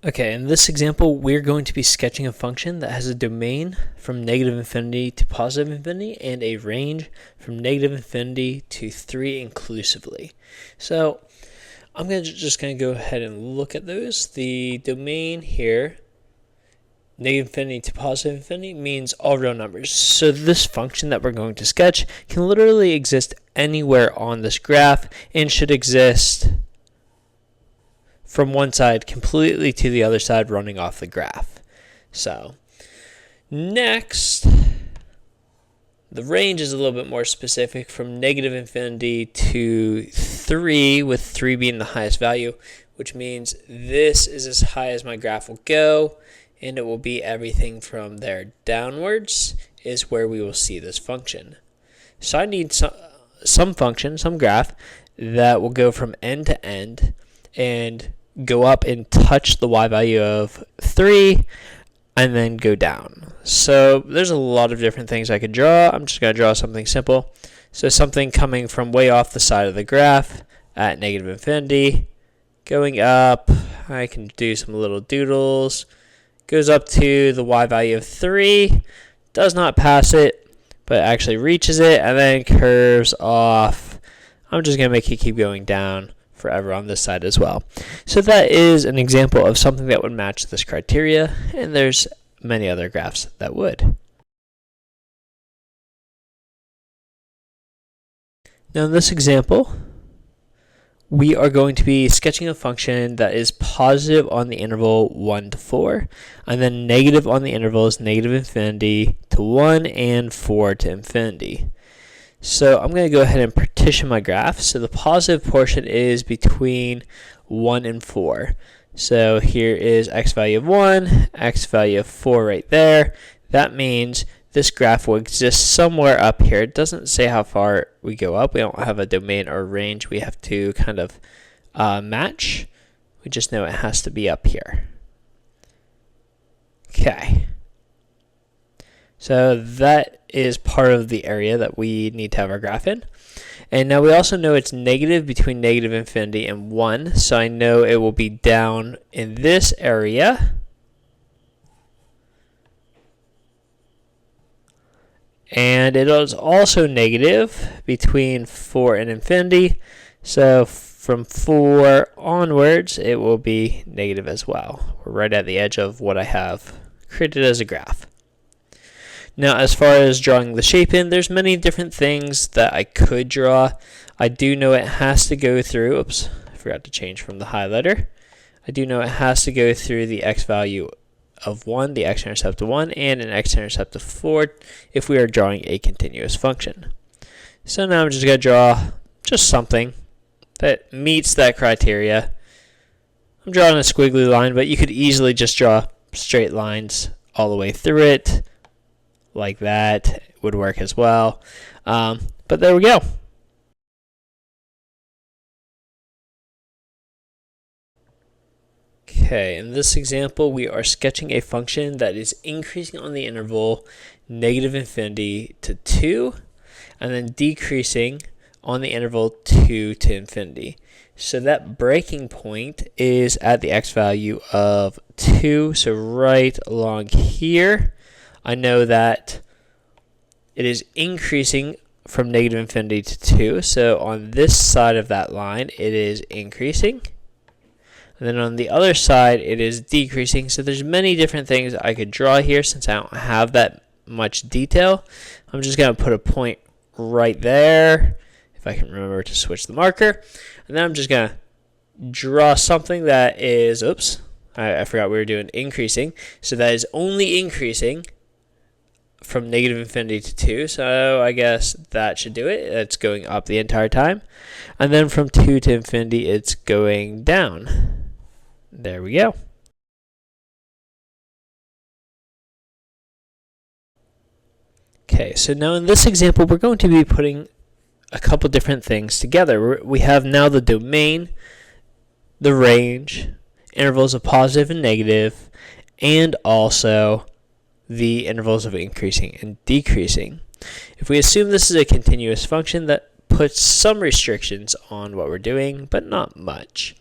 Okay, in this example, we're going to be sketching a function that has a domain from negative infinity to positive infinity and a range from negative infinity to 3 inclusively. So I'm just going to go ahead and look at those. The domain here, negative infinity to positive infinity, means all real numbers. So this function that we're going to sketch can literally exist anywhere on this graph and should exist from one side completely to the other side running off the graph. So next, the range is a little bit more specific, from negative infinity to 3, with 3 being the highest value, which means this is as high as my graph will go, and it will be everything from there downwards is where we will see this function. So I need some function, some graph, that will go from end to end and go up and touch the y value of 3 and then go down. So there's a lot of different things I could draw. I'm just going to draw something simple. So something coming from way off the side of the graph at negative infinity, going up. I can do some little doodles. Goes up to the y value of 3, does not pass it, but actually reaches it, and then curves off. I'm just going to make it keep going down forever on this side as well. So that is an example of something that would match this criteria, and there's many other graphs that would. Now in this example, we are going to be sketching a function that is positive on the interval 1 to 4, and then negative on the intervals negative infinity to 1 and 4 to infinity. So I'm going to go ahead and partition my graph. So the positive portion is between 1 and 4. So here is x value of 1, x value of 4 right there. That means this graph will exist somewhere up here. It doesn't say how far we go up. We don't have a domain or range we have to kind of match. We just know it has to be up here. Okay. So that is part of the area that we need to have our graph in. And now we also know it's negative between negative infinity and 1. So I know it will be down in this area. And it is also negative between 4 and infinity. So from 4 onwards, it will be negative as well. We're right at the edge of what I have created as a graph. Now, as far as drawing the shape in, there's many different things that I could draw. I do know it has to go through, oops, I forgot to change from the highlighter. I do know it has to go through the x value of 1, the x-intercept of 1, and an x-intercept of 4 if we are drawing a continuous function. So now I'm just going to draw just something that meets that criteria. I'm drawing a squiggly line, but you could easily just draw straight lines all the way through it. Like that would work as well. But there we go. Okay, in this example, we are sketching a function that is increasing on the interval negative infinity to 2, and then decreasing on the interval 2 to infinity. So that breaking point is at the x value of 2, so right along here. I know that it is increasing from negative infinity to 2. So on this side of that line, it is increasing. And then on the other side, it is decreasing. So there's many different things I could draw here since I don't have that much detail. I'm just going to put a point right there, if I can remember to switch the marker. And then I'm just going to draw something that is, oops, I forgot we were doing increasing. So that is only increasing from negative infinity to 2, so I guess that should do it. It's going up the entire time. And then from 2 to infinity, it's going down. There we go. Okay, so now in this example, we're going to be putting a couple different things together. We have now the domain, the range, intervals of positive and negative, and also the intervals of increasing and decreasing. If we assume this is a continuous function, that puts some restrictions on what we're doing, but not much.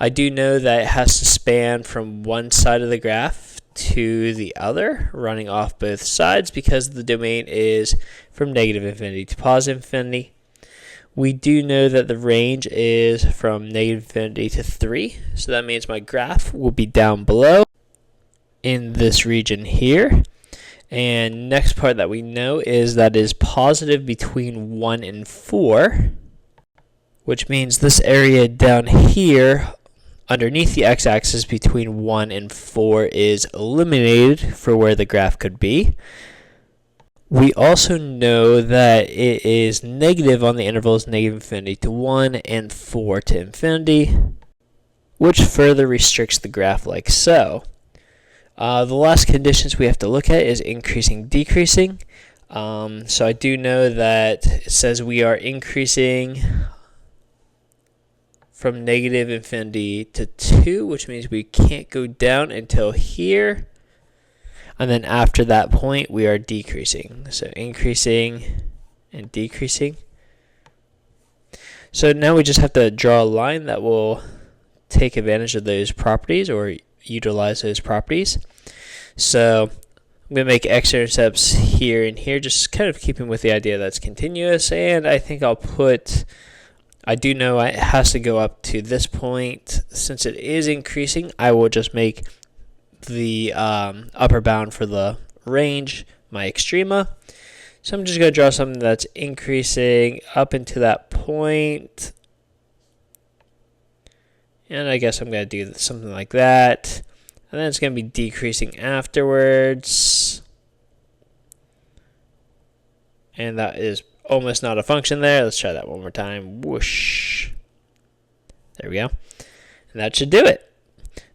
I do know that it has to span from one side of the graph to the other, running off both sides because the domain is from negative infinity to positive infinity. We do know that the range is from negative infinity to 3, so that means my graph will be down below in this region here. And next part that we know is that is positive between 1 and 4, which means this area down here underneath the x-axis between 1 and 4 is eliminated for where the graph could be. We also know that it is negative on the intervals negative infinity to 1 and 4 to infinity, which further restricts the graph like so. The last conditions we have to look at is increasing, decreasing. So I do know that it says we are increasing from negative infinity to 2, which means we can't go down until here. And then after that point, we are decreasing. So increasing and decreasing. So now we just have to draw a line that will take advantage of those properties or utilize those properties. So I'm going to make x-intercepts here and here, just kind of keeping with the idea that's continuous. And I think I'll put, I do know it has to go up to this point. Since it is increasing, I will just make the upper bound for the range my extrema. So I'm just going to draw something that's increasing up into that point. And I guess I'm going to do something like that. And then it's going to be decreasing afterwards. And that is almost not a function there. Let's try that one more time. Whoosh. There we go. And that should do it.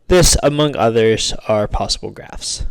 This, among others, are possible graphs.